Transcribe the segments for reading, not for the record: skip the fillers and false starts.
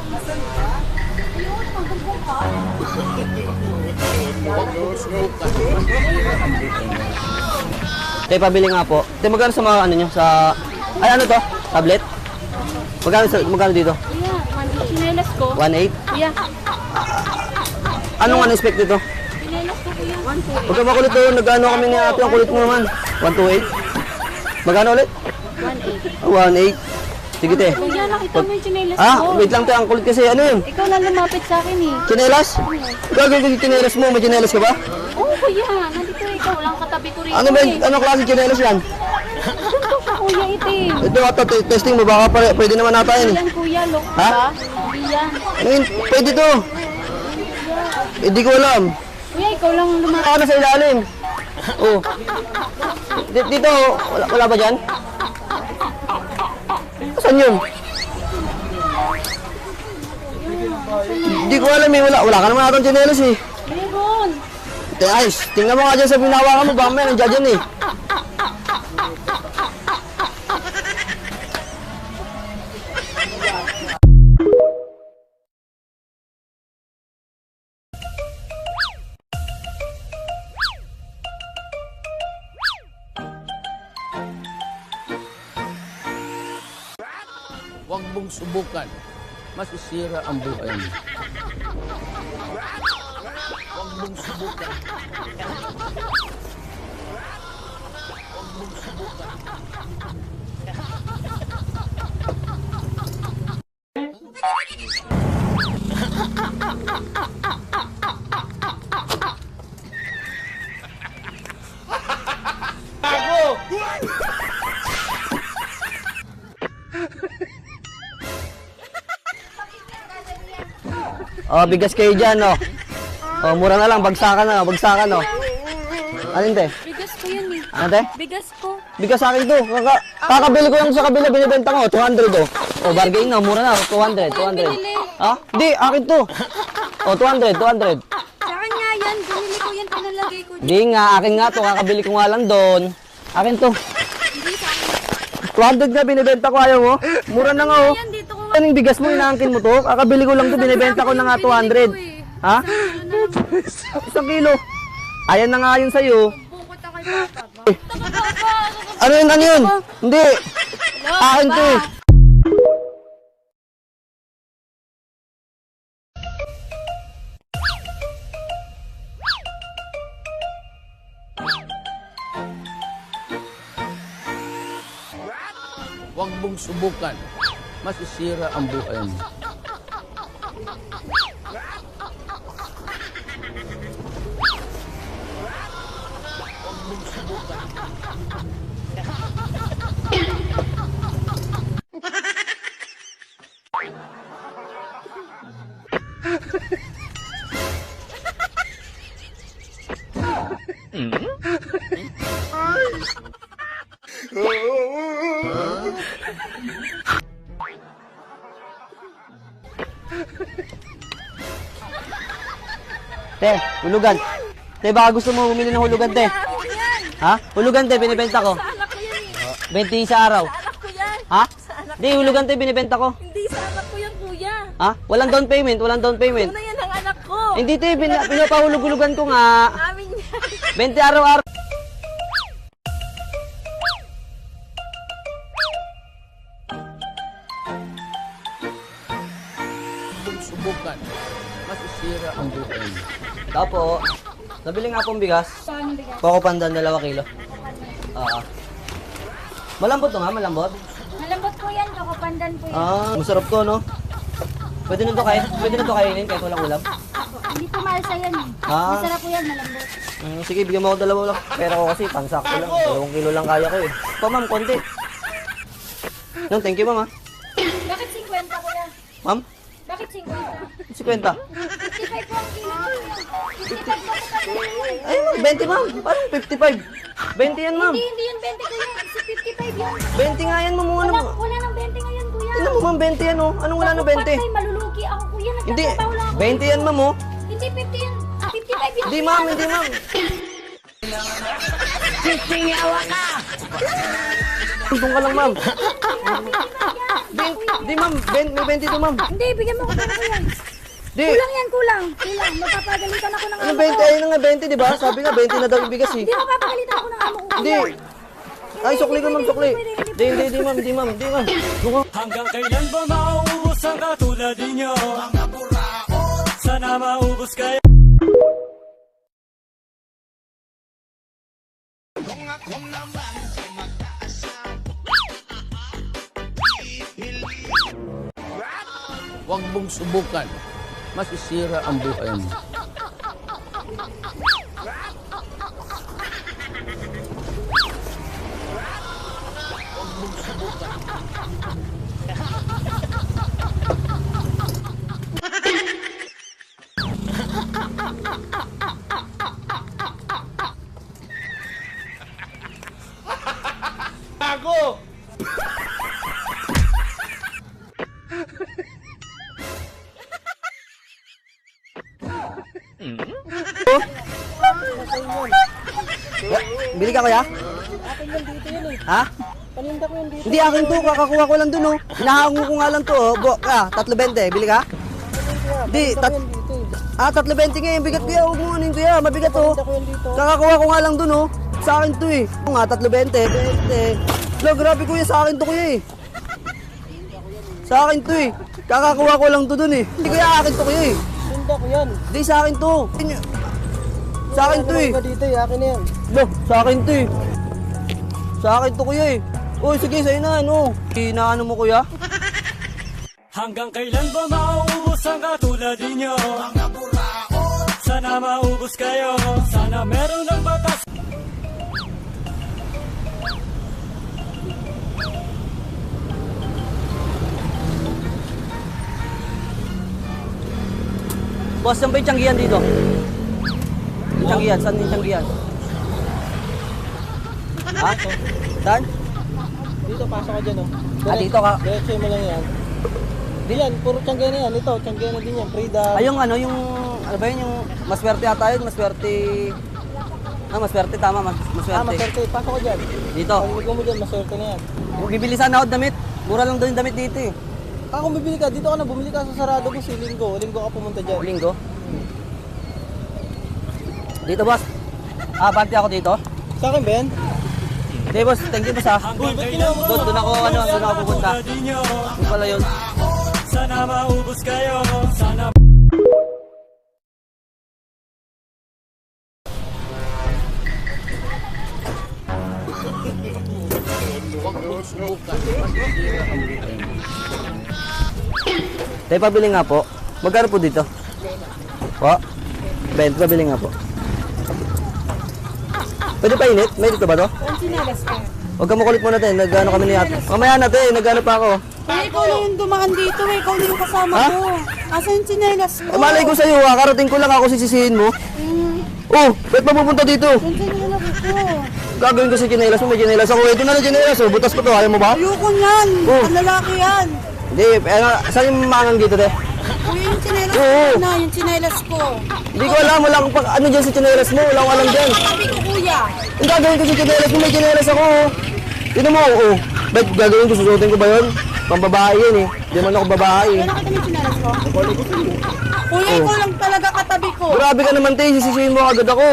Ayun, magulbong ka. Tay, pabili nga po. Tay, magkano sa mga ano nyo? Sa... Ay, ano to? Tablet? Magkano dito? Kuya, 1.8 chinelas ko. 1.8? Kuya, Anong unexpect dito? chinelas ko kuya. 1.8. Huwag ka makulit to. Nag-ano kami ni ate. Ang kulit mo naman. 128? Magkano ulit? 1.8. 1.8. Sige, te. Kuya, nakita mo yung chinelas ko. Ah, wait lang, te. Ang kulit kasi. Ano yun? Ikaw lang lumapit sa akin eh. Chinelas? Gagawin ko yung chinelas mo. May chinelas ka ba? Oo kuya, nandito ikaw lang katabi ko rito Ano ba? Anong klase chinelas yan? Ito ka kuya, itim. Ito, testing mo. Baka pwede naman nata yan. Yan kuya, look Ha? ba? Hindi yan. Ano yun? Pwede to. Hindi ko alam. Kuya, ikaw lang lumapit. Baka na sa ilalim. Oh. Dito, wala ba dyan? Saan yun? Hindi ko alam eh. Wala ka naman natang chinelas eh. Meron. Ayos, tingnan mo nga dyan sa binawakan mo. Baka may nandiyan dyan eh. Huwag mong subukan. Masisira ang buhay mo. Huwag mong subukan. Huwag mong subukan. Oh, bigas kayo dyan, oh. Oh, mura na lang. Bagsakan na, bagsakan, oh. Alin, te? Bigas ko yan eh. Ano, te? Bigas ko. Bigas sa akin to. Kakabili ko lang sa kabila, binibenta ko. 200, oh. Oh, bargain na, mura na. 200, 200. Ha? Hindi, akin to. Oh, 200, 200. Sa akin nga yan. Binili ko yan. Pinalagay ko. Hindi nga, akin nga to. Kakabili ko nga lang doon. Akin to. Hindi sa akin. 200 nga, binibenta ko. Ayaw mo? Mura na nga, oh. Yan dito ko. Anong bigas mo, inaangkin mo to? Kakabili ko lang to, binibenta ko na nga 200. Ha? 1 kilo. Ayan na nga yun sa'yo. Bukot ako kay Papa. Ano yun, ano yun? Hindi. Akin to eh. Huwag mong subukan. Masisira ang buhay mo. Huwag mong subukan. Te, hulugan. Te, baka gusto mo bumili ng hulugan, te. Ha? Hulugan, te, binibenta ko. Anak ko yan eh. 20 sa araw. Anak ko yan. Ha? Di, hulugan, te, binibenta ko. Hindi sa anak ko yan kuya. Ha? Walang down payment, walang down payment. Ano yan ang anak ko? Hindi, te, pinapahulug-hulugan ko nga. Amin yan. 20 araw-araw. Huwag mong subukan. Masisira ang buhay mo. Tapo, nabili nga pong bigas. Paano bigas? Coco Pandan, 2 kilo. Ah. Malambot to nga, malambot. Malambot po yan. Kapandan po yan. Ah, masarap to, no? Pwede na to kainin kahit walang ulam. Hindi po malsa yan eh. Ah. Masarap po yan. Malambot. Sige, bigyan mo ako 2 lang. Pera ko kasi, pansakto lang. 2 kilo lang kaya ko eh. Pa, ma'am, konti. No, thank you, ma'am, ha. Bakit 50 kuya? Ma'am, Bakit 50? 50. 55 po ang kilo. 55 po ang kilo. Ay, ma'am, 20, ma'am. Parang 55. 20 yan, ma'am. Hindi yan 20 kuya. Si 55 yan. 20 nga yan, ma'am. Ano mo? Wala nang 20 ngayon kuya. Tingnan mo, ma'am, 20 yan, oh. Anong wala na 20? Patay, malulugi ako kuya. Hindi, Nagtatrabaho lang ako. 20 yan, ma'am, oh. Hindi 50 yan. 55 yan. Hindi, ma'am, hindi, ma'am. Doon ka lang, ma'am. Hindi, Di ma'am, may 22 ma'am. Hindi, bigyan mo ko pera ko yan. Di. Kulang yan, kulang. Kulang. Mapapagalitan ako ng Ano amo 20? ko. Ayun na nga 20, di ba? Sabi nga 20 na daw yung bigas eh. Hindi, mapapagalitan ako ng amo ko. Hindi. Ay, sukli ko ma'am, sukli. Di ma'am, di ma'am. Suko. Hanggang kailan ba mauubos ang katulad ninyo? Mga buraot, sana maubos kayo. Huwag mong subukan. Masisira ang buhay mo. Bili ka kuya? Ha? Hindi akin to, kakakuha ko lang dun oh. Hinahango ko nga lang to oh. 3.20, bili ka? Di, 3.20 nga yung bigat kuya, huwag mo anin kuya, mabigat oh. Kakakuha ko nga lang dun oh. Sa akin to eh. Oo nga, 3.20, 20. Lo, grabe kuya, sa akin to kuya eh. Sa akin to eh. Kakakuha ko lang to dun eh. Hindi kuya, akin to kuya eh. Tinda ko yan. Di, sa akin to. Sa akin to eh. Ka dito, akin na yan. Lo, sa akin to eh. Sa akin to kuya eh. Uy, sige, sa'yo na ano. Inaano mo kuya? Hanggang kailan ba mauubos ang katulad ninyo? Mga buraot, sana maubos kayo. Sana meron ng batas. Boss, saan ba yung tiyanggihan dito? Yung tiyanggihan, saan yung tiyanggihan? Ha? Saan? Dito, pasok ka dyan, oh. Dito ka. Diretso mo lang yan. Di yan, puro tiyangge na yan. Ito, tiyangge na din yan. Freedom. Ay, yung ano, yung, ano ba yun, yung maswerte ata yun, maswerte. Maswerte, tama, maswerte. maswerte. Pasok ka dyan. Dito. Pag mo dyan, maswerte na yan. Bibili sana ako damit. Mura lang daw yung damit dito eh. Kung bibili ka, dito ka na bumili ka sa sarado kasi linggo. Linggo ka pumunta dyan. Linggo. Dito, boss. Bante ako dito. Sa akin, Ben? Hindi, boss. Thank you, boss ha. Hanggang kailan ba Doon ako, doon ako pupunta. katulad ninyo? Yung pala yun. Sana maubos kayo. Sana Huwag mong subukan. Masisira ang buhay mo. Tayo pabili nga po. Magkano po dito? Po? 20, pabili nga po. Pwede pa init? May dito ba to? Ang sinalas ka. Huwag ka makulit muna tayo. Nag-ano kami ni ate. Mamaya na tayo. Nag-ano pa ako. Ikaw na yung dumaan dito eh. Ikaw na yung kasama Ha? ko. Asa yung tsinelas ko? Malay ko sa'yo ha. Karating ko lang ako sisisihin mo. Oh, ba't pa pupunta dito? Yung tsinelas ko. Gagawin ko si chinelas mo. May chinelas ako. Ito na lang chinelas. Oh, butas ko to. Ayaw mo ba? Ayoko yan. Oh. Ang lalaki yan. Hindi. Saan yung mangang dito, te? Kuya, yung tsinelas Oo. ko na. Yung tsinelas ko. Hindi ko alam. Wala akong ano dyan si chinelas mo. Wala akong alam dyan. Sabi ko kuya. Ang gagawin ko si chinelas mo. May chinelas ako. Oh. Tignan mo. Oh. Ba't gagawin ko? Susuotin ko ba yun? Pambabae yun eh. Hindi man ako babae. Kaya nakita mo yung tsinelas ko? Kuya, ikaw lang talaga katabi ko. Grabe ka naman, te. Sisisihin mo agad ako.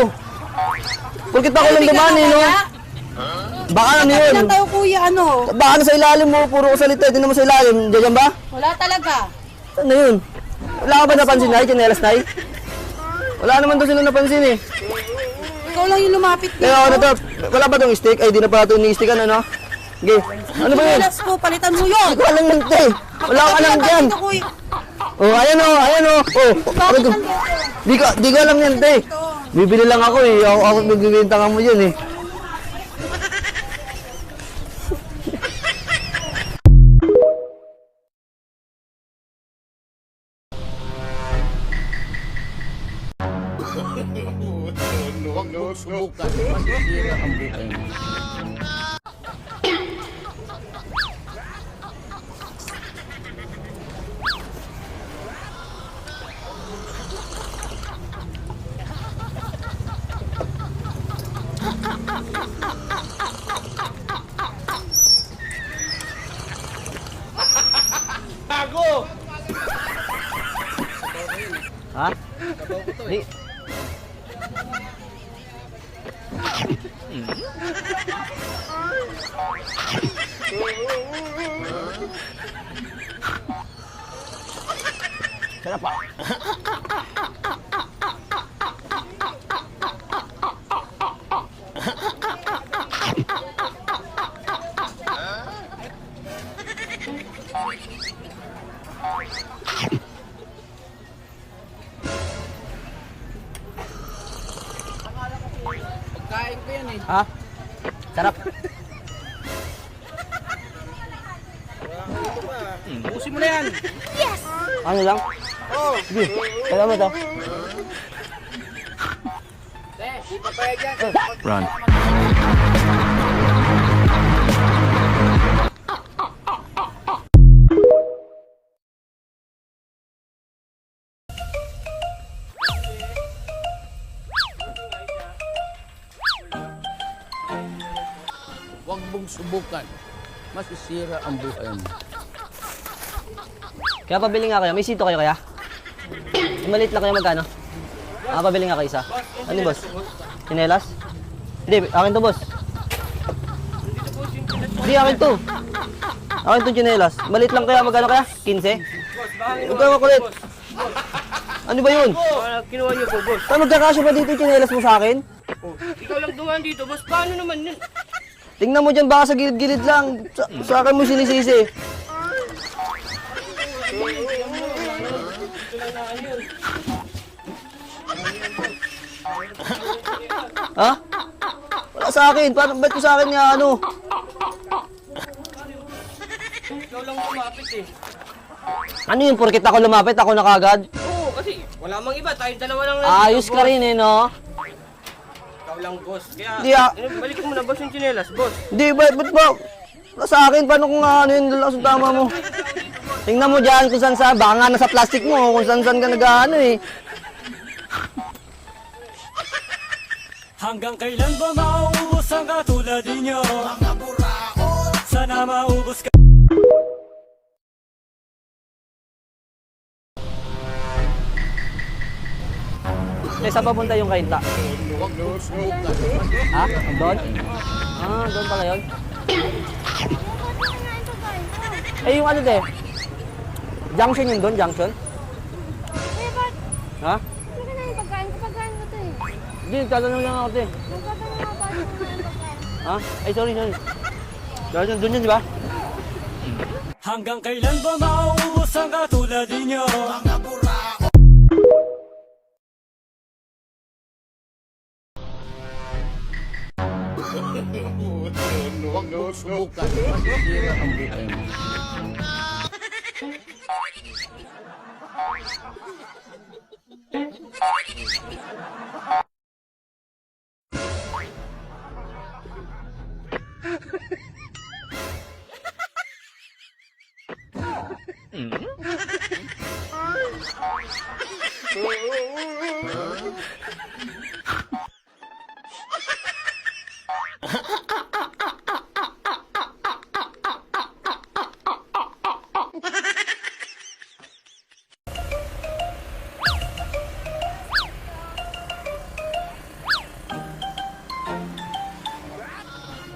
Porkit ako lang Bigla dumaan ka eh, no? kaya? Baka ano yun? Ilan tayo kuya, ano? Baka na sa ilalim mo. Puro ko salita. Hindi naman sa ilalim. Diyan ba? Wala talaga. Ano yun? Wala ka ba napansin, Nay? Chinelas, Nay? Wala naman daw sila napansin eh. Ikaw lang yung lumapit dito. Kaya ano to? Wala ba itong stick? Ay, di na pala ito ni-stickan, ano? Okay. Ano ba yun? Tsinelas ko, palitan mo yun. Hindi ko alam yan, te. Wala akong alam dyan. Dito, kuya. Oh, ayan oh, ayan oh. Oh, Bakit ano to? nandito? Di ko alam yan, te. Bibili lang ako eh. Ako nagbibintangan mo yun eh. Huwag mong subukan. Masisira ang buhay mo. Ha? Di. Sarap pa. Pagkain ko yan eh. Ha? Sarap. Ubusin mo na yan. Ano lang? Oh. Sige, salamat ah. Di papayag yan. Run. Huwag mong subukan. Masisira ang buhay mo. Kaya pabili nga kayo. May sito kayo kaya? Malit lang kayo magkano? Pabili nga kayo isa. Ano boss? Chinelas? Hindi, akin to boss. Hindi, akin to. Akin to chinelas. Malit lang kaya magkano kaya? 15? Huwag kayo makulit. Ano ba yun? Kinuha niyo po, boss. Saan magkakasya ba dito yung chinelas mo sa akin? Ikaw lang dumaan dito, boss. Paano naman yun? Tingnan mo dyan, baka sa gilid-gilid lang. Sa akin mo sinisisi. Ha? Wala sa akin. Paano, ba't ko sa akin nga ano? Ikaw lang lumapit eh. Ano yun? Porkit ako lumapit, ako na kagad? Oo, kasi wala mang iba. Tayong dalawa lang Ayos ka rin eh, no? Ikaw lang, boss. Kaya, Di ah. balik mo na, boss, yung tsinelas, boss. Di, ba't ba? Wala sa akin, paano kung ano yun? Lakas ang tama mo. Tingnan mo dyan kung saan saan. Baka nga nasa plastic mo, kung saan saan ka nag-ano eh. Hanggang kailan ba mauubos ang katulad ninyo? Mga buraot, sana maubos ka. Eh, saan papunta yung kainta? Huwag mong subukan. Ha? Doon? Doon pala yun. Eh, yung ano de? Junction yun doon, junction? Eh, ba't? Ha? Ano ka na yung pagkain ko? Pagkain ko to eh. Hindi, tatanong lang ako, te. Nagtatanong nga ba yung pagkain? Ha? Ay, sorry. Doon yun, di ba? Hanggang kailan ba mauubos ang katulad ninyo? Mga buraot. Huwag mong subukan. Masisira ang buhay mo.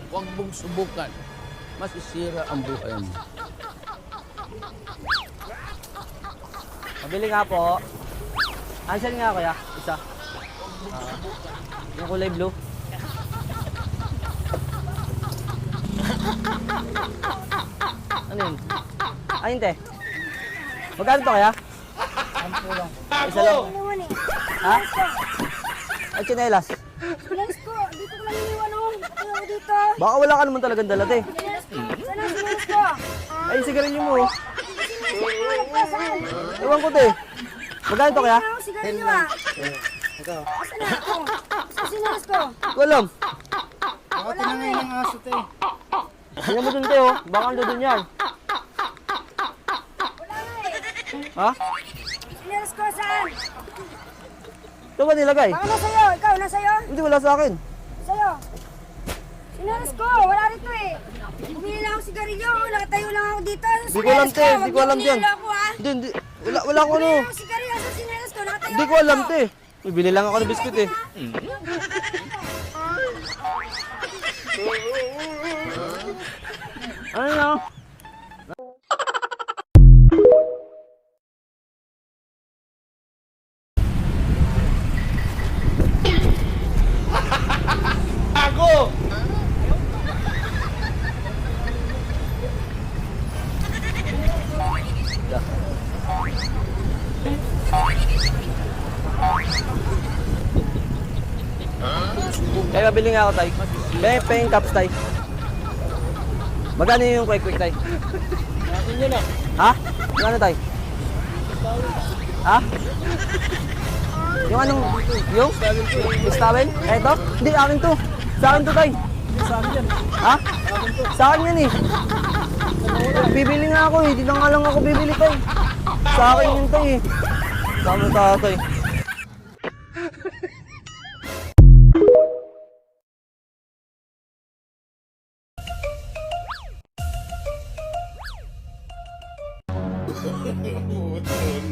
Huwag mong subukan. Masisira ang buhay mo. Pabili nga po. Ansel nga kuya, isa. Yung kulay blue. Ano yun? Ayun te. Magkano to kaya? Isa lang. Iniwan eh. Ha? Ay, chinelas. Sinelas ko. Dito ko lang iniwan oh. Ano ako dito? Baka wala ka naman talagang dala te. Sinelas ko. Sana ang sinelas ko. Ay, sigarilyo mo. Ano ka? Saan? Ewan ko te. Magkano to kaya? Ano ang sigarilyo ah? Asan na ako? Sa sinelas ko. Ko alam. Wala nga eh. Tingnan mo dun te oh. Baka ando dun yan. Wala nga eh. Ha? Sinelas ko saan? Ito ba nilagay? Baka nasa'yo. Ikaw, nasa'yo? Hindi, wala sa akin. Sa'yo. Sinelas ko. Wala rito eh. Bumili lang ako sigarilyo. Nakatayo lang ako dito. Di ko alam te, di ko alam dyan. Ako, ha? Hindi, wala ko ano. Bumili lang ako sigarilyo sa sinelas ko. Nakatayo Hindi ko alam, te. Bibili lang ako ng biskuit, eh. Ano na? Kaya mabili nga ako, tay. Peng cups, tay. Magkano yung quick tay? Akin yun ah. Ha? Magkano, tay? Ha? Yung anong, yung? Towel? Eto? Hindi, akin to. Sa akin to, tay. Sa akin yan. Ha? Sa akin yan, eh. Bibili nga ako, eh. Di na nga lang ako bibili, tay. Sa akin yun, tay, eh. Tama tatay.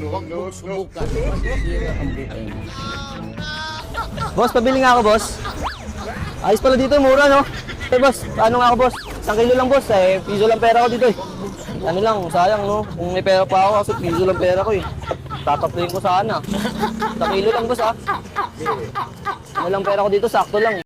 Huwag subukan, masisira ang buhay mo. Boss, pabili nga ako, boss. Ayos pala dito, mura, no? Eh, boss, ano nga ako, boss? 1 kilo lang, boss. Eh, piso lang pera ko dito, eh. Ano lang, sayang, no? Kung may pera pa ako, kasi piso lang pera ko, eh. Tatapluin ko sana. 1 kilo lang, boss, ah. Ano lang pera ko dito, sakto lang.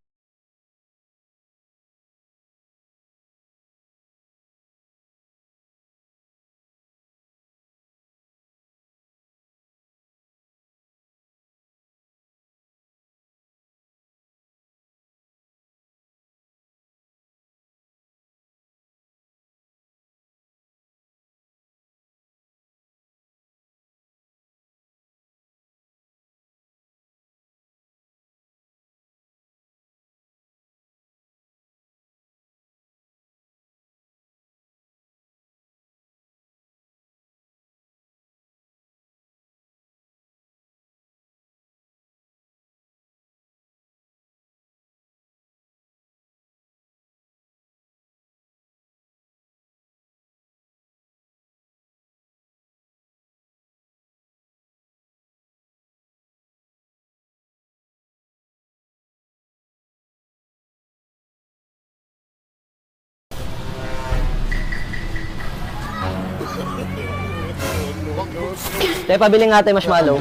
Te, pabili nga tayo marshmallow.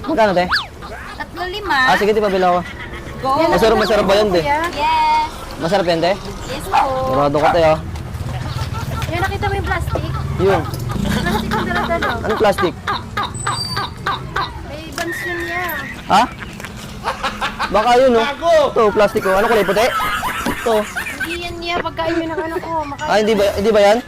Magkano, te? 3-5. Ah, sige, te, pabili ako. Go. Masarap ba yan, te? Yes. Masarap yan, te? Yes po. Murado ko, te, oh. Yan, nakita mo yung plastic? Yun. Plastic yung dala-dala. Anong plastic? May bangs yun niya. Ha? Baka yun, no? Ito, plastic, oh. Ano kulay, puti? Ito. Hindi yan niya. Pagkain mo ng ano ko. Ah, hindi ba yan?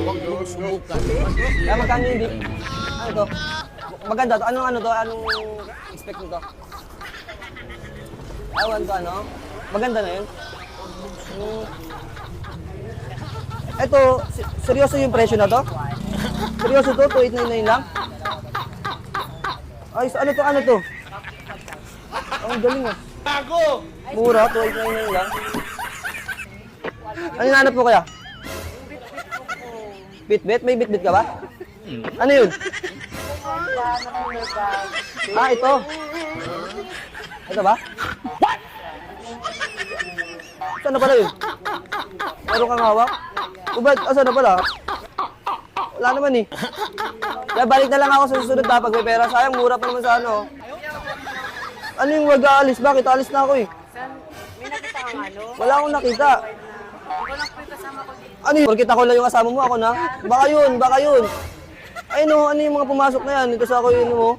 Huwag subukan, masisira Ah, magkano ang yun, di? buhay mo. Ano to? Maganda to. Ano to? Anong expect mo to? Awan to, ano? Maganda na yun. Ito, seryoso yung presyo na to? Seryoso to? 2899 lang? Ay, ano to? Ang galing, ah. Mura, 2899 lang. Ano yung hanap mo kaya? Bitbit? May bitbit ka ba? Ano yun? Ah, ito. Ito ba? Saan na pala yun? Meron kang hawak? O ba't? Saan na pala? Wala naman, eh. Kaya balik na lang ako sa susunod na pag may pera. Sayang, mura pa naman sa ano. Ano yung wag aalis? Bakit? Alis na ako, eh. May nakita kang ano? Wala akong nakita. Ano yun? Porkit ako lang yung kasama mo, ako na? Baka yun, baka yun. Ay no, ano yung mga pumasok na yan? Ito sa ako yun mo.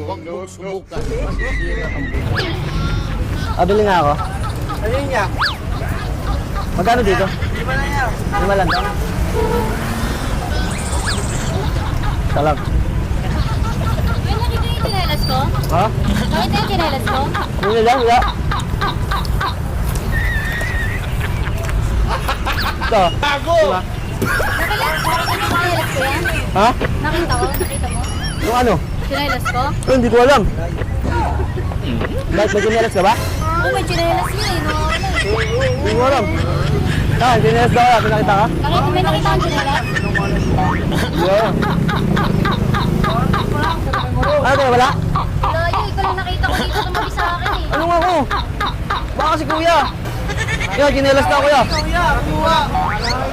Huwag mo subukan. Masisira ang buhay. Bili nga ako. Ayun niya. Magkano dito? 5 lang. Salam. May nakita yung chinelas ko? Ha? Nakita yung chinelas ko? Ano lang, wala. Ito. Bago! Nakita yung chinelas ko yan? Ha? Nakita ko? Nakita mo? Yung ano? Chinelas ko? Hindi ko alam. Bakit may chinelas ka ba? Oo, may chinelas niya eh. Nakakala eh. Hindi ko alam. Ah, chinelas daw. Pinakita ka? May nakita kang chinelas? Hindi ko alam. Ano tayo, wala? Layo, ikaw lang nakita ko dito tumabi sa akin eh. Ano nga ako? Baka si kuya. Kaya, chinelas na kuya.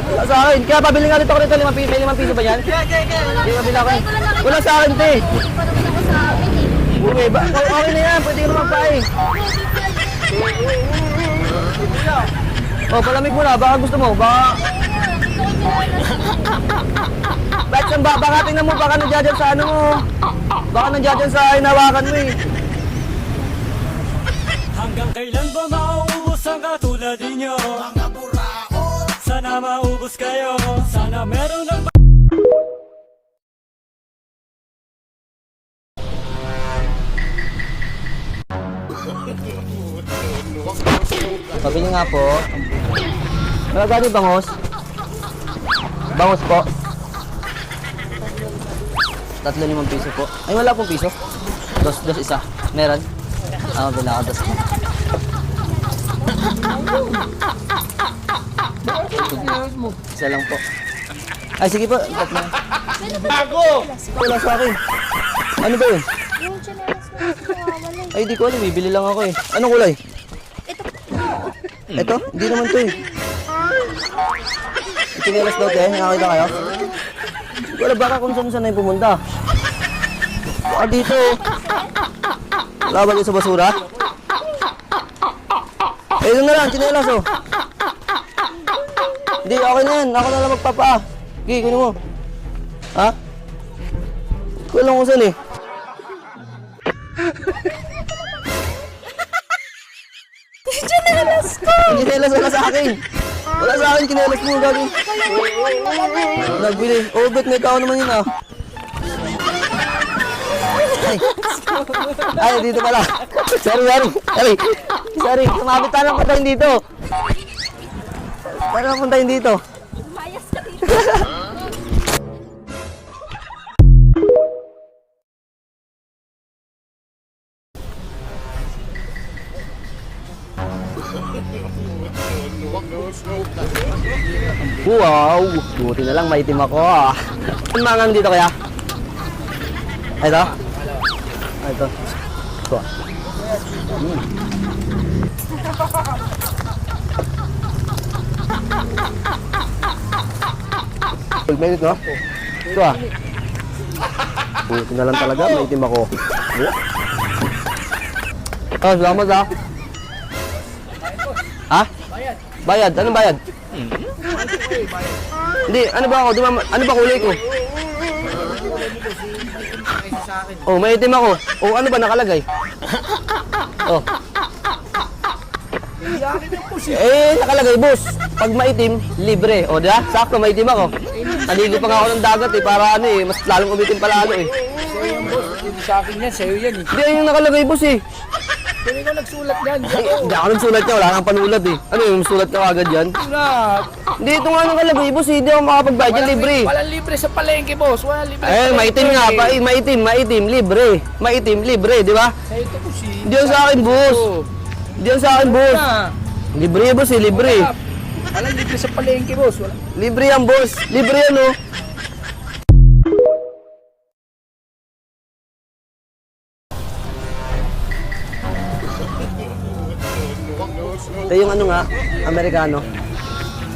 Wala sa akin. Kaya pabili nga dito ako nito. May 5 piso ba yan? Hindi mabili ako. Wala sa akin, te. Hindi pa naman ako sa akin eh. Okay, okay na yan. Pwede ka naman pa eh. Oh, palamig mo na. Baka gusto mo. Baka... Baka tingnan mo. Baka nandiyan sa ano mo. Baka nandiyan sa hinawakan mo eh. Hanggang kailan ba mauubos ang katulad ninyo? Mga buraot. Sana maubos kayo. Sana meron ng Pabili nga po. Wala gano'y bangos? Bangos po. 3-5 piso po. Ay, wala pong piso. Dos, isa. Meron? Bila ka dos. Isa lang po. Ay, sige po. Bago! Wala sa akin. Ano ba yun? Yung chinelas ko, nawawala eh. Ay, di ko alam. Bibili lang ako eh. Anong kulay? Ito? Hindi naman to eh. Chinelas daw te. Nakakita kayo? Wala baka kung saan na yung pumunta. Baka dito. Wala ba dito sa basura? Eh, doon na lang. Chinelas oh. Hindi, okay na yan. Ako na lang magpapa. Okay, kunin mo. Ha? Ko lang kung saan eh. Chinelas ko! Chinelas wala sa akin. Wala sa akin, chinelas mo. Gagawin. Nagbili. Oh, bet may tao naman yun ah. Ay, dito pala. Sorry. Sumabit tayo ng puntahin dito. Paano puntahin dito? Mayas ka dito. Huwag mo subukan. Masisira ang buhay. Wow! Buti na lang maitim ako ah. Ang mangang dito kaya? Ito? Ito. Ito ah. Minute no? Ito ah. Buti na lang talaga, maitim ako. Oh, salamat ah. Ha? Bayad? Anong bayad? Hindi, ano ba ako? Ano ba kulay ko? Oh, maitim ako. Oh, ano ba nakalagay? Oh. Nakalagay, boss. Pag maitim, libre. O, di ba? Sakto, maitim ako. Naligo pa nga ako ng dagat eh, para ano eh, mas lalong umitim pa lalo eh. Sa'yo yung boss. Hindi sa akin yan. Sa'yo yan eh. Hindi, ayun yung nakalagay, boss eh. Pero ikaw nagsulat yan. Ay, hindi ako nagsulat niya, wala kang panulat eh. Ano yung sulat ka agad yan? Sulat. Hindi, ito nga nakalagay, boss eh. Hindi ako makapagbayad yan, libre. Walang libre sa palengke, boss. Walang libre sa Eh, palengke. maitim nga pa eh. Maitim, libre. Maitim, libre, di ba? Sa'yo ito, boss eh. Hindi yan sa akin, boss. Hindi yan sa akin, boss. Libre, boss eh, libre. Walang libre sa palengke, boss. Libre yan, boss. Libre yan, oh. Amerikano.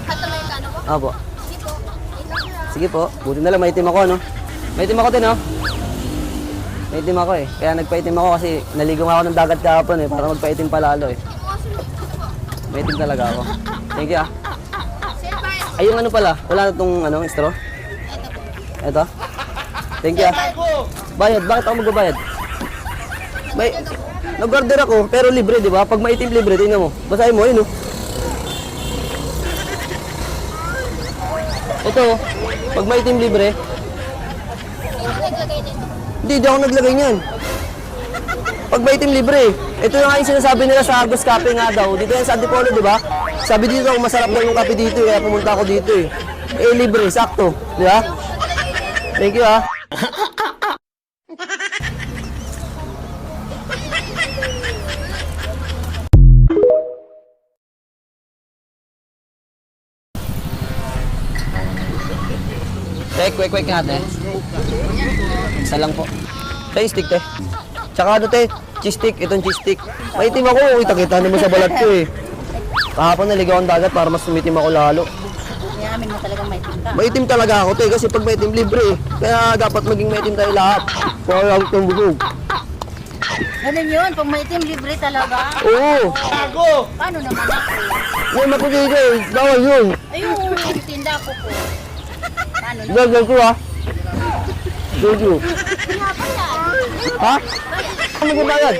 Hot Americano po? Opo. Sige po. Wait lang, sir, ah. Sige po, buti na lang, maitim ako, no? Maitim ako din, no? Maitim ako, eh. Kaya nagpaitim ako kasi naligo nga ako ng dagat kahapon, eh. Para magpaitim palalo, eh. Maitim talaga ako. Thank you, ah. Sir, bye. Ay, yung ano pala, wala na itong, straw? Ito? Thank you, ah. Bayad, bakit ako magbabayad? Nag-order ako, pero libre, di ba? Pag maitim libre, tingnan mo. Basahin mo, yun, no? Ito, pag maitim libre, Sino naglagay dito? hindi ako naglagay niyan. Pag maitim libre, ito yung nga yung sinasabi nila sa Agos Cafe nga daw. Dito yan sa Antipolo, di ba? Sabi dito, masarap daw yung kape dito, kaya pumunta ako dito, eh. Eh, libre, sakto, di ba? Thank you, ah. Kwek nga, te. Isa lang po. Te, stick, te. Tsaka ano, te, cheese stick. Itong cheese stick. Maitim ako. Kita-kita naman sa balat ko, eh. Kahapon naligaw ang dagat para mas sumitim ako lalo. Yamin mo talagang maitim ka. Maitim talaga ako, te. Kasi pag maitim, libre, eh. Kaya dapat maging maitim tayo lahat. Para lang itong bubog. Ganun yun, pag maitim, libre talaga. Oo. Paano naman ako? May makulit, eh. Bawal yun. Ayun, tinda ko po. Paano naman? Gagawin ko, ah. Thank you. Ha? Ano magbabayad?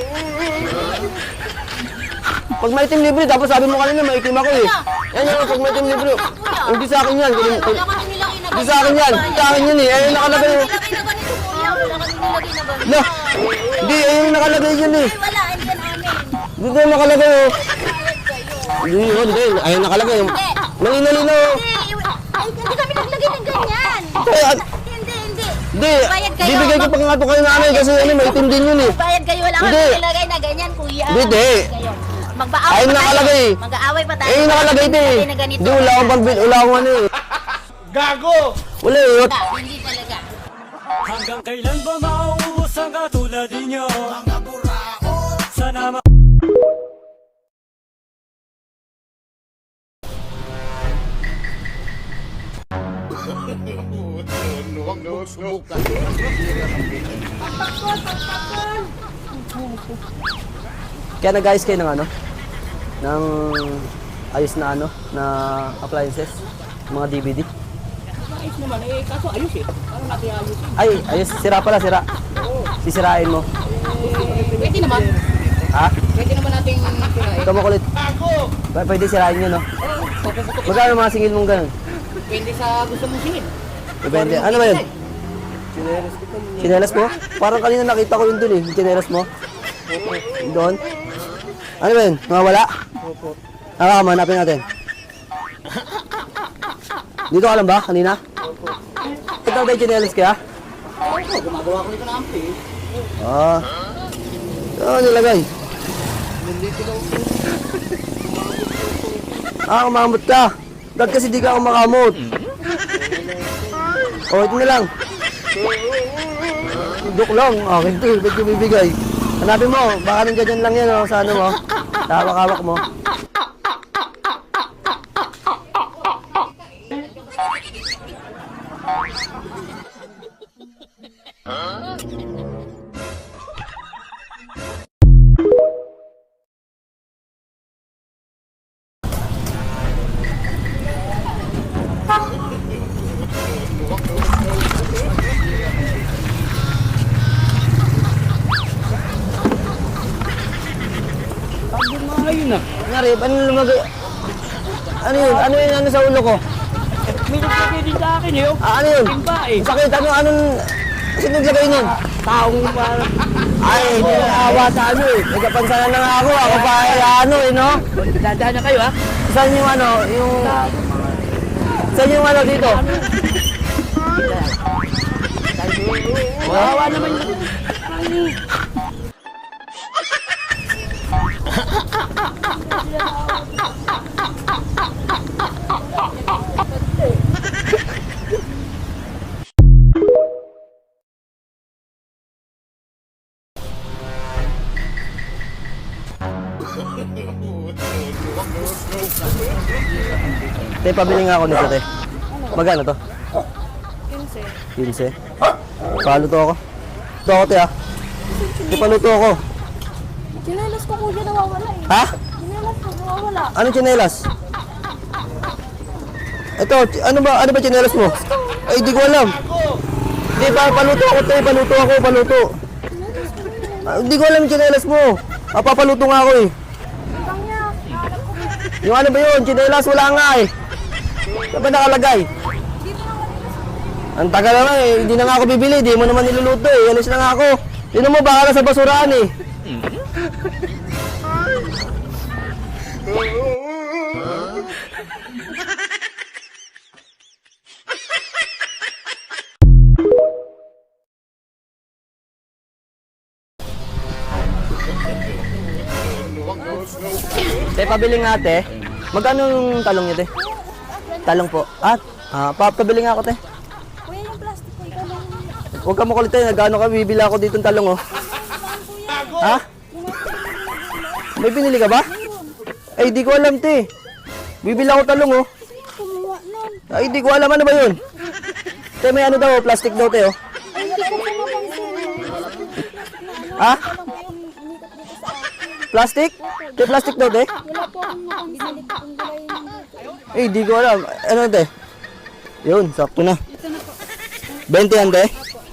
Pag maitim libre, tapos sabi mo kanina maitim ako, eh. Yan yung pag maitim libre. Hindi sa akin yan. Wala kami nilagay na Hindi sa akin yan. Sa akin yan, eh. Ayun nakalagay. Nilagay na ganito, kuya. Wala kami nilagay na ganito. No. Hindi, ayun nakalagay yun, eh. Ay, wala, andyan amin. Dito nakalagay, oh. Bayad kayo. Hindi, ayun nakalagay. Malinaw, oh. Ay, hindi kami naglagay ng ganyan. Hindi. Hindi, Bayad kayo. bibigay ko pa nga ito kayo nanay kasi ano, maitim din yun, eh. Bayad kayo, wala kami Hindi. nilagay na ganyan, kuya. Hindi. Kayo. Mag-aaway Ayun pa tayo. nakalagay. Mag-aaway pa tayo. Eh, nakalagay din, eh. Nilagay na ganito. Hindi, wala akong pambili, wala akong ano, eh. Gago! Wala, eh. Hindi talaga. Hanggang kailan ba mauubos ang katulad ninyo? Sana Subukan. Masisira ang buhay mo. Kaya nag-ayos kayo ng ano? Ng ayos na ano? Na appliances? Mga DVD? Ayos naman eh, kaso ayos eh. Parang natin ayos eh. Ay, ayos. Sira pala, sira. Sisirain mo. Pwede naman. Ha? Pwede naman nating tirahin. Ikaw makulit. Gago! Pwede sirain yun, no? Magkano mga singil mong ganun? Pwede sa gusto mong singin. Depende. Ano ba yun? Chinelas mo? Parang kanina nakita ko yun dun, eh. Yung chinelas mo? Doon? Ano ba yun? Nawawala? Nakakama, hanapin natin. Dito ka lang ba? Kanina? Ito tayo chinelas kaya? Gumagawa ko nito na ampi eh. Ah. Ano nilagay? Kumamot ka. Dad kasi di ka kumakamot. O, ito na lang. Joke lang. Akin to. Ba't yung bibigay? Hanapin mo. Baka nandiyan dyan lang yan, oh, sa ano mo. Sa hawak-hawak mo. Ayun na. Nangyari, ano lumagay? Ano yun? Ano yun? Ano sa ulo ko? May nagsakay din sa akin eh. Ano yun? Timba eh. Sakit, anong... Sino naglagay nun? Taong parang... Ay, hindi na awa sa ano eh. Nagkapansanan na nga ako. Ako pa ay ano eh, no? Dadaan na kayo ha? Saan yung ano? Yung... Saan yung ano dito? Wawa naman yun. Te, pabili nga ako nito, te. Magkano to? 15. 15? Paluto ako. Ito ako, te, ah. Te, paluto ako. Chinelas ko kuya nawawala eh. Ha? Chinelas ko nawawala. Anong tsinelas? Ito, ano ba tsinelas mo? Ay, di ko alam. Di ba, paluto ako, te, paluto ako, paluto. Hindi ko alam yung tsinelas mo. Papaluto nga ako eh. Hanggang niya. Nakalap ko. Yung ano ba yun? Tsinelas, wala nga eh. Saan ba nakalagay? Ang tagal na eh, hindi na nga ako bibili, di mo naman niluluto eh. Alis na nga ako. Yun mo, baka na sa basurahan eh. Te, pabili nga te. Magkano yung talong niyo te? Talong po. Pabili nga ako te. Kuya yung plastic ko. Ikaw lang. Huwag ka makulit te, nagano ka, bibili ako dito ng talong oh. Ha? May pinili ka ba? Ay, di ko alam te. Bibili ako talong oh. Kumuha nun. Ay, di ko alam ano ba yun. Te, may ano daw, plastic daw te oh. Ay, hindi ko pumapansin. Ha? Wala po yung umikat dito sa akin. Plastic? Te, plastic daw te? Wala po akong napansin. Kung gulay yung dito. Eh, di ko alam. Ano te? Yun, sakto na. 20 yan te?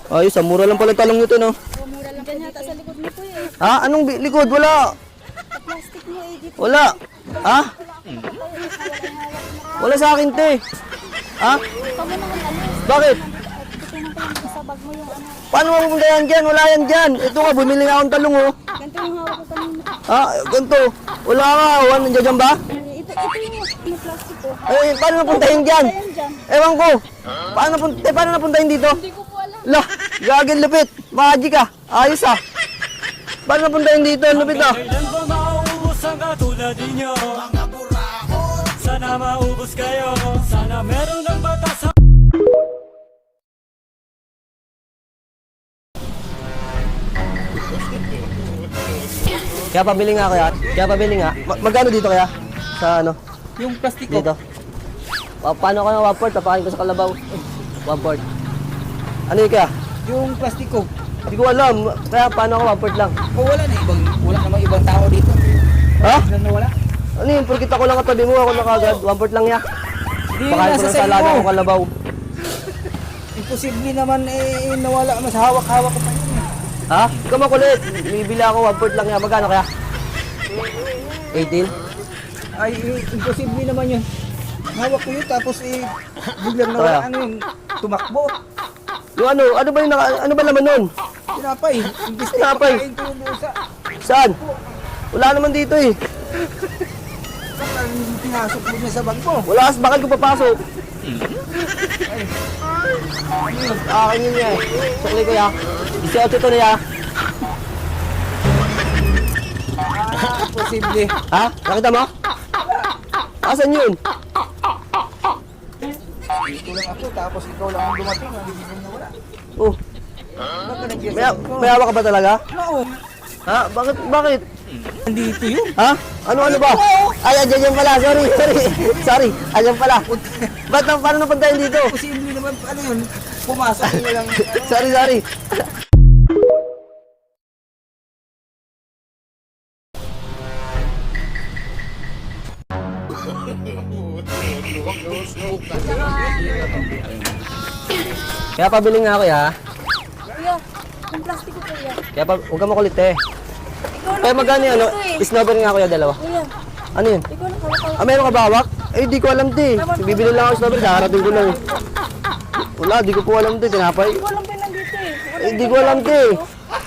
Ayos, sa mura lang pala talong nito no. Mura lang ganyan. Tapos sa likod mo po eh. Ha? Anong likod? Wala. Sa plastic mo eh. Dito. Wala. Ha? Wala sa akin te. Ha? Ikaw mo naman alis. Bakit? Ito naman pala sa bag mo yung ano. Paano mapupunta yan dyan? Wala yan dyan. Ito nga, bumili nga akong talong oh. Ganito yung hawak ko kanina. Ha? Ganito. Wala nga. Nandiyan dyan ba? Ito yung plastic ko. Eh, paano napuntahin dyan? Ayan dyan. Ewan ko. Paano napuntahin dito? Hindi ko po alam. Lah, gagawin lupit. Magic ah. Ayos ah. Paano napuntahin dito? Lupit ah. Kailan ba mauubos ang katulad ninyo? Sana maubos kayo. Sana meron ng batas. Kaya pabili nga kaya. Kaya pabili nga. Magkano dito kaya? Sa ano? Yung plastic ko. Dito. Paano ko ng 1/4? Tapakin ko sa kalabaw. 1/4. Ano yun kaya? Yung plastic ko. Hindi ko alam. Kaya paano ako 1/4 lang? O wala na. Wala namang ibang tao dito. Ha? Wala na wala. Ano yun? Purkit ako lang katabi mo. Ako na kagad. 1/4 lang ya. Di Pakain ko nasa ng sa'yo salada mo. ko kalabaw. Imposible naman eh nawala. Mas hawak-hawak ko pa yun eh. Ha? Ikaw makulit. Bibili ako 1/4 lang ya. Magkano kaya? 18? Ay, imposible naman yun. Hawak ko yun tapos biglang nawala. Kaya? Ano yun? Tumakbo. Yung ano ba yung ano ba laman nun? Tinapay. Imbis na Tinapay. ipakain ko yung sa Saan? Wala naman dito eh. pinasok mo niya sa bag ko. Wala kas bakal ko papasok. Akin yun eh. Sukli ko ya. 18 to na ya. Imposible. Ha? Nakita mo? Asan yun? Dito lang ako tapos ikaw lang ang dumating. Ang bibigyan na wala. Oh. Baka nandiyan May, sa bag ko. may hawak ka ba talaga? Oo. Ha? Bakit? Nandito yun. Ha? Ano ba? Ay, andyan pala. Sorry. Andyan pala. Paano napuntahin dito? Imposible naman. Ano yun? Pumasok mo lang. Sorry. Kaya pabili nga ako ya. Kuya, yung plastic ko kuya. Kaya huwag ka makulit eh. Ikaw lang Kaya magkano yun? Ano? eh. Snowball nga kuya, dalawa. Kuya, Ano yun? ikaw lang kalakal. Meron ka ba hawak? Eh, di ko alam te. Bibili lang ako ng snowball, kakarating ko lang. Wala, di ko po alam te. Tinapay. Ikaw lang ba nandito eh? Eh, di ko alam te.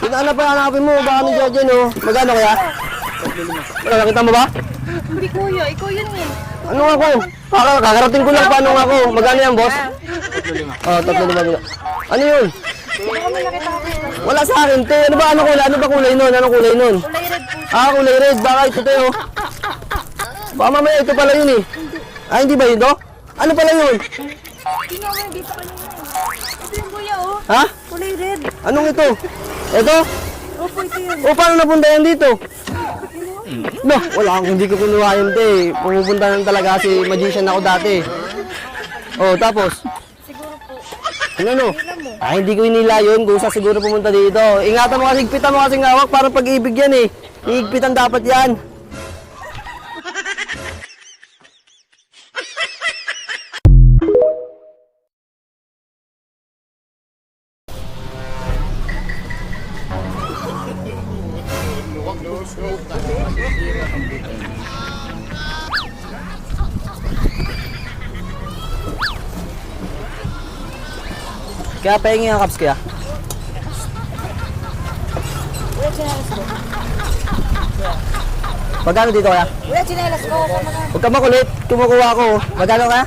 Hanapin pa, hanapin mo. Baka nandiyan dyan oh. Magkano kaya? Wala, nakita mo ba? Hindi kuya, ikaw yun eh. Ano nga ako? Kakarating ko lang. Paano nga ako? Magkano yan, boss? 3,500. Ano yun? Hindi kami nakita ka plastic. Wala sa akin, te. Ano ba? Ano kulay nun? Anong kulay nun? Kulay red po. Kulay red. Baka ito, te, oh. Baka mamaya ito pala yun, eh. Hindi ba yun, to? Ano pala yun? Hindi nga mo, dito kanina eh. Ito yung kuya oh. Ha? Kulay red. Anong ito? Ito? Opo, ito yun. O, paano napunta yan dito? No, wala akong hindi ko kinuha yun, te. Pumupunta lang talaga kasi magician ako dati. Oh, tapos? Siguro po. Ano? Ay, hindi ko inila yun. Gusto siguro pumunta dito. Ingatan mo kasi, higpitan mo kasi ngawak para pag-ibig yan eh. Higpitan dapat yan. Masisira ang buhay mo. Kaya pahingi ang caps kaya. Kuya, chinelas ko. Magkano dito kaya? Kuya, chinelas ko. Huwag ka makulit. Kumukuha ako. Magkano kaya?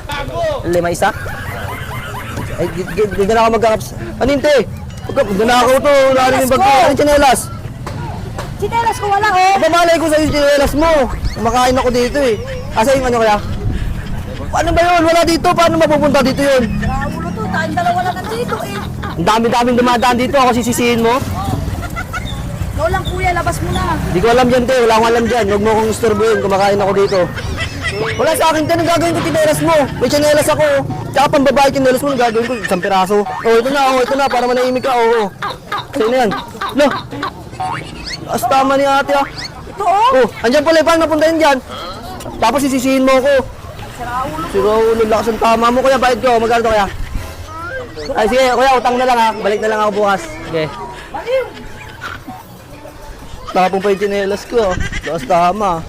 5 isa? Ay, di na ako magka-caps. Ano yun, te? Huwag na ako to. Wala rin yung bag ko. Ano yung chinelas? Chinelas ko wala oh. Pamalay ko sa yung chinelas mo. Kumakain ako dito eh. Asa yung ano kaya? Paano ba yun? Wala dito. Paano mapupunta dito yun? Ulo to, tayong dalawa lang nandito eh. Ang dami-daming dumadaan dito. Ako sisisihin mo. Ikaw lang kuya, labas mo na. Di ko alam dyan, te. Wala akong alam dyan. Huwag mo akong istorbohin. Kumakain ako dito. Wala sa akin, te. Anong gagawin ko chinelas mo? May chinelas ako. Tsaka pang babae chinelas mo. Anong gagawin ko? 1 piraso. Oh, ito na. Oh, ito na. Para manahimik ka. Oo. Sa'yo na yan. No. As tama ni ate ah. Ito oh. Oh, andyan pala. Paano napunta yun dyan? Tapos sisisihin mo ako. Sira ulo. Lakas ang tama mo. Kuya, bayad ko. Magkano to kaya? Ay, sige. Kuya, utang na lang ha. Balik na lang ako bukas. Okay. Tapong pa yung chinelas ko. Lakas tama.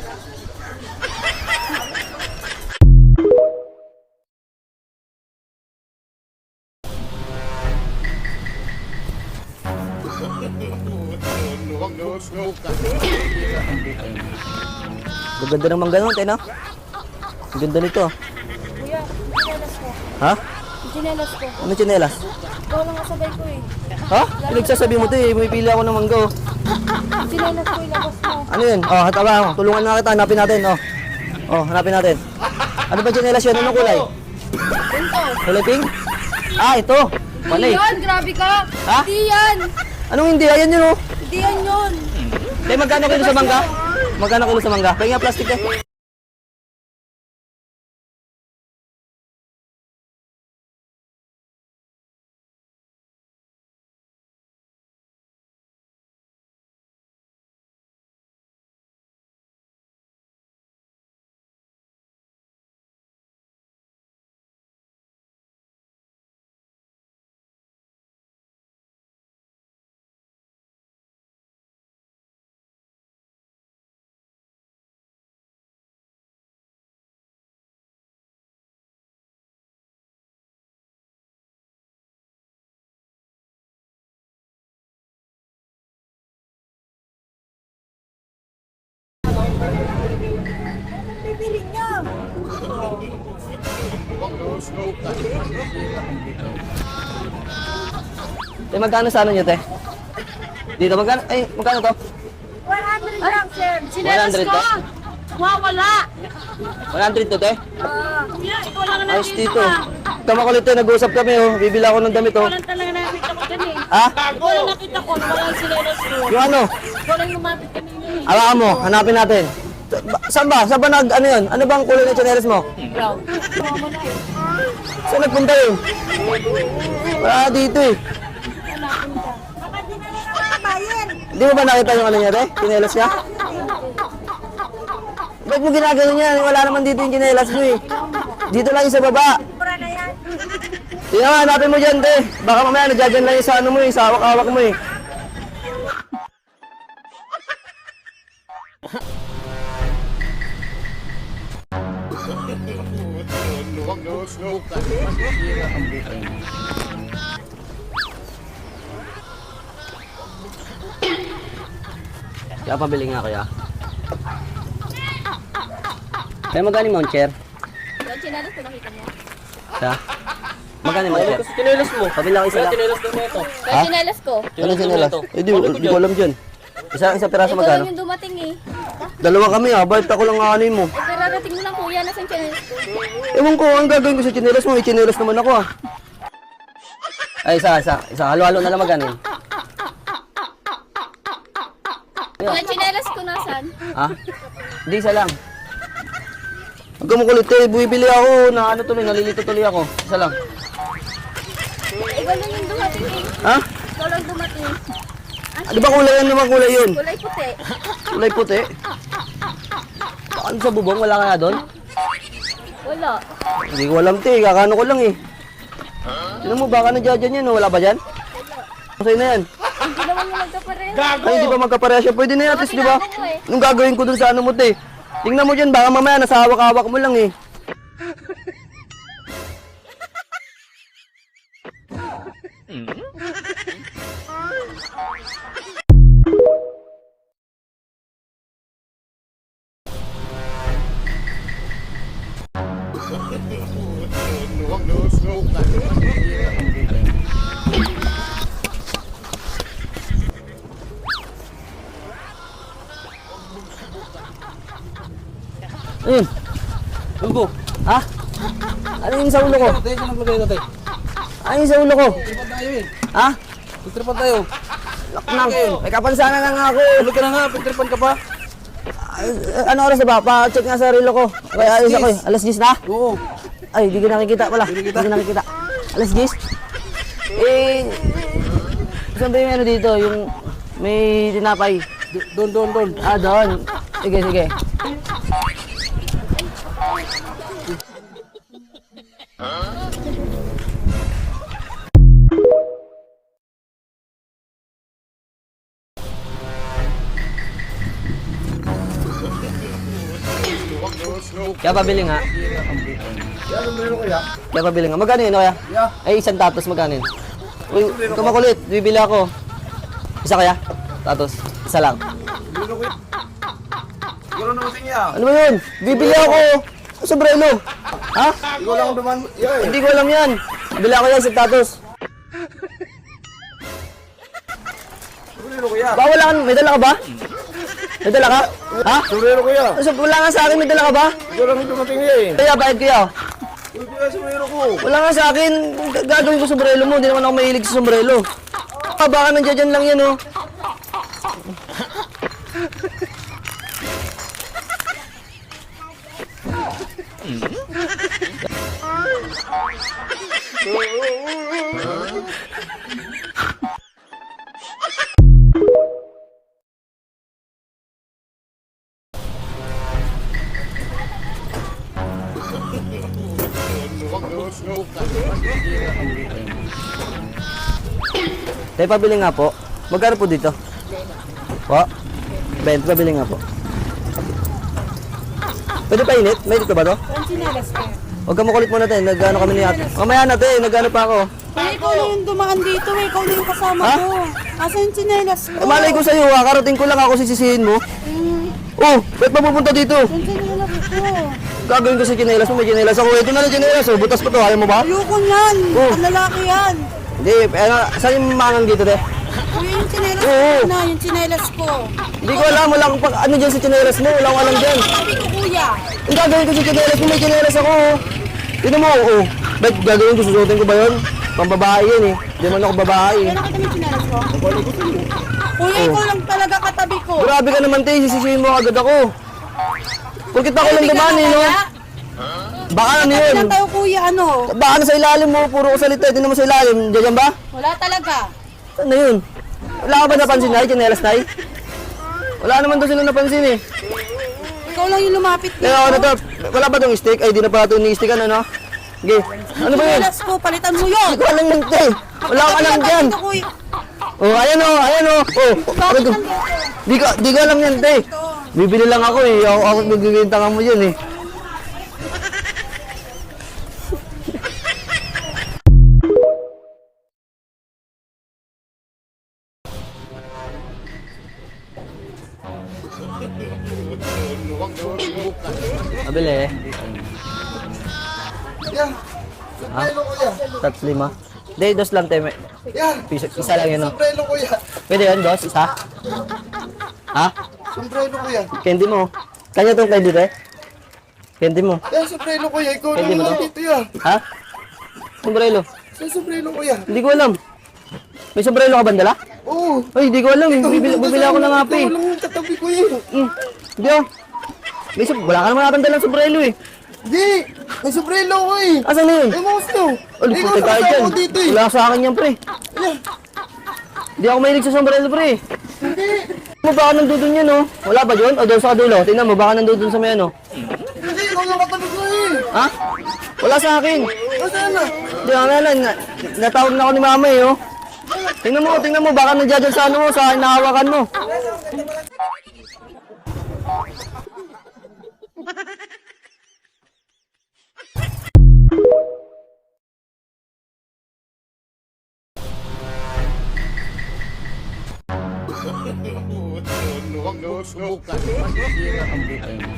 Masisira ang buhay mo. Gaganda naman ganun, te, no? Ang ganda nito. Kuya, chinelas ko. Ha? Chinelas ko. Ano chinelas? Ikaw lang kasabay ko eh. Ha? Pinagsasabi mo, te. May pili ako ng mangga, oh. Chinelas ko, ilabas mo. Ano yun? Oh, hatawa mo. Tulungan na kita. Hanapin natin, oh. Oh, hanapin natin. Ano ba chinelas yun? Anong kulay? Ito. Kulay pink? Ah, ito. Panay. Hindi yan, grabe ka. Ha? Hindi yan. Anong hindi? Ayan yun, oh. Hindi yan yun. Te, magkano kilo sa mangga? Magkano kilo sa mangga? Pahinga plastic, eh. Bibili niya. Te, magkano sa ano nyo, te? Dito, magkano? Ay, magkano to? 100 lang, sir. Chinelas 100 ko. to? Wala. 100 to, te? Kuya, ikaw lang ang Ayos dito. Tama ko te, nag-uusap kami, oh. Bibili ako ng damit, oh. Walang talaga nakita ko dyan eh. Ha? Walang nakita ko, walang chinelas ko. Yung ano? Walang lumapit kanina eh. Awakan mo, hanapin natin. Saan ba? Saan ba ano yun? Ano bang kulay ng chinelas mo? Brown. Mama na eh. Saan nagpunta yun? Wala dito eh. Baka di na lang nakakabayan. Hindi mo ba nakita yung ano niya, te? Chinelas niya? Ba't mo ginagano niya? Wala naman dito yung chinelas mo eh. Dito lang yung sa baba. Pura na yan. Hindi naman, hanapin mo dyan, te. Baka mamaya nadyan lang yung sa ano mo eh, sa hawak-hawak mo eh. Huwag mo subukan. Masisira ang buhay mo. Kaya pabili nga kaya. Kaya magkano yung mount chair? Yung chinelas ko nakita niya. Sa? Magkano yung mount chair? Chinelas mo. Pabili ako isa lang. Yung chinelas ko. Ano chinelas? Eh di ko alam dyan. Isa piraso Ito magkano? lang yung dumating eh. Dalawa kami ah, bakit ako lang aanin mo? Eh, kararating mo lang kuya, nasaan chinelas ko? Ewan ko, ang gagawin ko sa chinelas mo, chinelas naman ako ah. Ay, isa, halo-halo na lang magkano yun? Mga chinelas ko nasan? Ha? Hindi, isa lang. Huwag ka makulit eh. Bumibili ako na ano tuloy, nalilito tuloy ako. Isa lang. Iba lang yung dumating eh. Ha? Ikaw lang dumating. Di ba kulay yan naman kulay yun? Kulay puti. Kulay puti. Baka ano sa bubong? Wala kaya doon? Wala. Hindi ko alam te, kakano ko lang eh. Tignan mo, baka nadyan yan, wala ba dyan? Masaya na yan. Hindi naman yung nagkapareho. Ay, hindi ba magkapareha siya? Pwede na yan, at least, di ba? Tinapon ko eh. Nung gagawin ko dun sa ano mo, te. Tingnan mo dyan, baka mamaya nasa hawak-hawak mo lang eh. Ayun. Tulgo. Ha? Ano yun sa ulo ko? Tayo siya naglagay natin. Ano yun sa ulo ko? Tripan tayo eh. Ha? Tripan tayo. Laknang. May kapansanan na nga ako. Tulog ka na nga, tripan ka pa. Ano oras na ba? Pa-check nga sa relo ko. Okay, alis ako eh. Alas 10 na? Oo. Ay, di ko nakikita pala. Di ko nakikita. Alas 10? Eh, saan ba yung ano dito? Yung may tinapay. Doon. Ah, doon. Sige, sige. Kaya pabili nga. Kaya pabili nga. Magkano yun, kaya? Ay, isang tatos, magkano yun? Uy, ikaw makulit. Bibili ako. Isa kaya? Tatos. Isa lang. Gano'n naman sa niya. Ano ba yun? Bibili ako. Sombrero. Ha? Ikaw lang duman. Hindi ko alam yan. Bibili ako yan, isang tatos. Sombrero kuya. Ba, wala ka. May dala ka ba? May dala ka? Ha? Sombrero kuya. Wala nga sa akin, may dala ka ba? Ikaw lang yung dumating niya eh. Kaya, bayad kuya. Kuya, sombrero ko. Wala nga sa akin. Gagawin ko sombrero mo. Hindi naman ako mahilig sa sombrero. Ah, baka nandiyan lang yan, oh. Tayo pabili nga po. Magkano po dito? Po? 20, pabili nga po. Pwede pa init? May dito ba to? Huwag ka makulit muna tayo. Nag-ano kami ni ate. Mamaya na tayo. Nag-ano pa ako. Ay, ikaw na yung dumaan dito eh. Ikaw na yung kasama Ha? ko. Asa yung chinelas ko? Eh, malay ko sa'yo ha. Karating ko lang ako sisisihin mo. Oh, ba't mapupunta dito? Yung chinelas ko. Gagawin ko sa chinelas mo. May chinelas ako. Ito na lang chinelas. Oh, butas ko to. Ayaw mo ba? Ayoko yan. Oh. Ang lalaki yan. Hindi. Saan yung mangang dito, te? Kuya, yung chinelas Oo. ko na. Yung chinelas ko. Hindi ko alam. Wala akong ano dyan sa chinelas mo. Wala akong alam dyan. Sabi ko, kuya. Ang gagawin ko sa chinelas mo. May chinelas ako. Tignan mo. Oh. Ba't gagawin ko? Susuotin ko ba yun? Pambabae yun eh. Hindi man ako babae. Kaya nakita mo yung chinelas ko? Kuya, ikaw lang talaga katabi ko. Grabe ka naman, te. Sisisihin mo agad ako. Porkit ako lang dumaan eh, no? Baka ano yun? Ilan tayo, kuya, ano? Baka na sa ilalim mo. Puro ko salita. Tignan mo sa ilalim. Diyan ba? Wala talaga. Ano yun? Wala ka ba napansin na? Chinelas na wala naman doon sila napansin eh. Ikaw lang yung lumapit dito. Kaya ano to? Wala ba itong stick? Ay, di na pa ito ni-stickan, ano? Okay. Ano ba yun? Chinelas ko, palitan mo yun. Hindi ko alam yun, te. Wala ka alam dyan. Dito, kuya. Oh, ayan oh, ayan oh. Oh, Bakit ano to? nandito? Di ko alam yan, te. Bibili lang ako eh. Ako magbigintangan mo yun eh. Mabili eh. Yan. Ha? Sombrero kuya. 3-5. Hindi, dos lang te. Yan. Isa lang yun oh. Sombrero kuya. Pwede yun, dos? Isa? Ha? Sombrero kuya. Candy mo. Kanya tong candy te? Candy mo. Yan, sombrero kuya. Ikaw Pwede lang mo to? naman dito yan. Ha? Sombrero. Yan, sombrero kuya. Hindi ko alam. May sombrero ka ba dala? Oo. Ay, hindi ko alam eh. Bibili ako ng api. Ikaw lang yung kuya. Hindi oh. Wala ka naman natin dalang sombrero eh. Hindi! May sobrelo ko eh. Asan na yun? Ay, mo gusto. Ano Ikaw puti tayo nakasama dyan? ko dito eh. Wala sa akin yan, pre. Hindi ako mahilig sa sombrero, pre. Hindi. Mo baka nandudun yan, oh. Wala ba yun? O doon sa kadulo? Tingnan mo, baka nandudun sa may ano. Hindi, ikaw yung katabi ko eh. Ha? Wala sa akin. Nasaan na? Hindi ako natawag na ako ni mama eh, oh. Tingnan mo, baka nandiyan dyan sa ano mo, sa hinahawakan mo. Huwag mo subukan. Masisira ang buhay mo.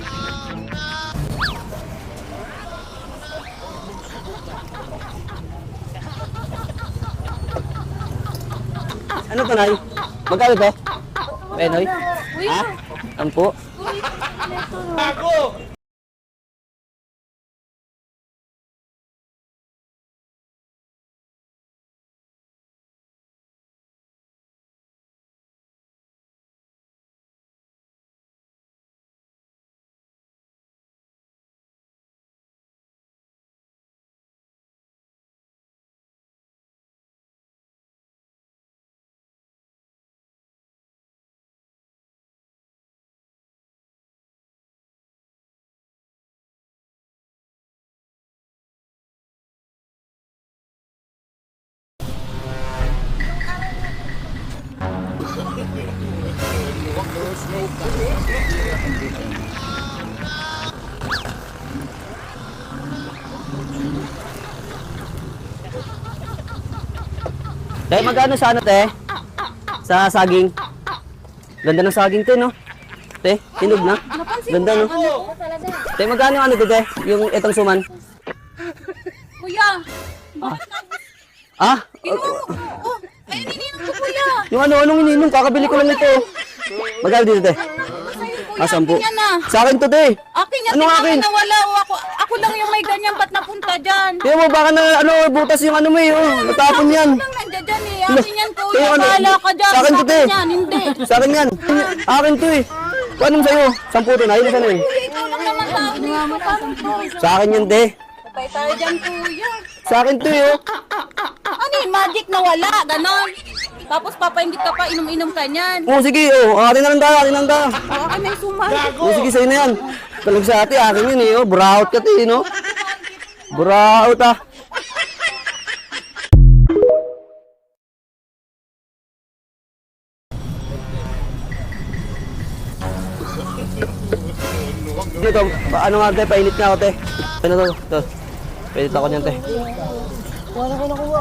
Ano to, Nay? Magkano to? Penoy? Ha? Ampo? Huwag mo subukan. Masisira ang buhay mo. Te, magkano sa ano, te? Sa saging. Ganda ng saging, te, no? Te, hinog na. Ganda, no? Te, magkano yung ano to, te? Yung itong suman. Kuya! Ah? Ay, ininom ko, kuya! Yung ano, anong ininom? Kakabili ko lang ito. Magkano dito, te? Kuya, Sampu. akin yan na. Sa akin to, te. Akin yan, Ano tingnan akin? mo nawala. Ako lang yung may ganyan, ba't napunta dyan? Tingnan mo, baka na, ano, butas yung ano mo eh, oh. Natapon yan. Ako lang nandiyan dyan eh. Akin yan, Te, kuya. ano? Bahala ka dyan. Sa akin to, te. yan, hindi. Sa akin yan. Akin to eh. Paano sa'yo? 10 to na, ilan na yun? Kuya, ikaw lang naman tao dito. Parang to. Sa akin yun, te. Patay tayo dyan, kuya. Sa akin to eh, oh. Ano yung magic na wala? Ganon. Tapos papainggit ka pa, inom-inom ka niyan. Oh, sige, oh. Akin na lang tayo, akin na lang tayo. Akin na yung sumal. Oh, sige, sa'yo na yan. Talag sa ate, akin yun eh, oh. Buraot ka, te, no? Buraot, ah. Ito, ano nga, te, painit nga ako, te. Ano to, ito. Painit ako niyan, te.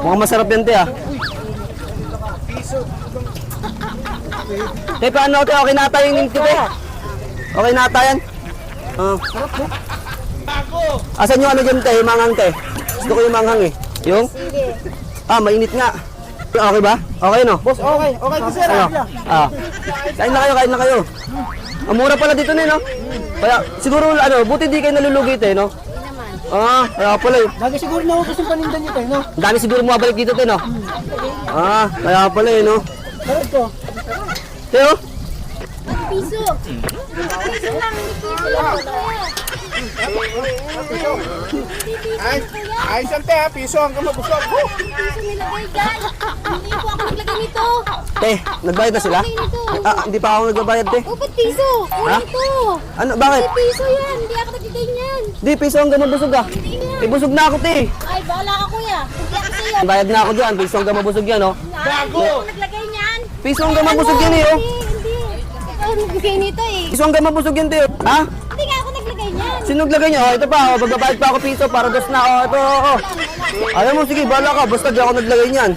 Mukhang masarap yan, te, ah. Te, paano, te? Okay na ata yung ningti, te? Okay na ata yan? Asan yung ano dyan, te? Yung manghang, te? Gusto ko yung manghang, eh. Yung? Ah, mainit nga. Okay ba? Okay, no? Boss, okay. Okay, kasi Ano? Ah. Kain na kayo, kain na kayo. Ang mura pala dito, ne, no? Kaya, siguro, ano, buti di kayo nalulugit, eh, no? Ah, kaya pala, eh. Lagi siguro na ako yung paninda niyo tayo, no? Ang dami siguro bumabalik dito, te, no? Ah, kaya pala, eh, no? Sarap to. Te, oh? Piso. Piso lang, hindi piso lang. Ay, sante ha. Piso hanggang mabusog. Piso nilagay dyan. Hindi po ako naglagay nito. Te, nagbayad na sila? Ah, hindi pa ako nagbabayad, te. Oh, ba't piso? Ha? Ito. Ano, bakit? May piso yan. Hindi ako naglagay niyan. Di, piso hanggang mabusog, ah. Eh, busog na ako, te. Ay, bahala ka kuya. Hindi ako sa'yo. Bayad na ako dyan, piso hanggang mabusog yan, oh. Hindi ako naglagay niyan. Piso hanggang mabusog yan, eh, oh. Hindi. Ikaw naglagay nito eh. Piso hanggang mabusog yan, te. Ha? Hindi nga ako naglagay niyan. Sino naglagay niya? Oh, ito pa, oh, magbabayad pa ako piso para dos na, oh, ito, oh, oh. Alam mo, sige, bahala ka, basta di ako naglagay niyan.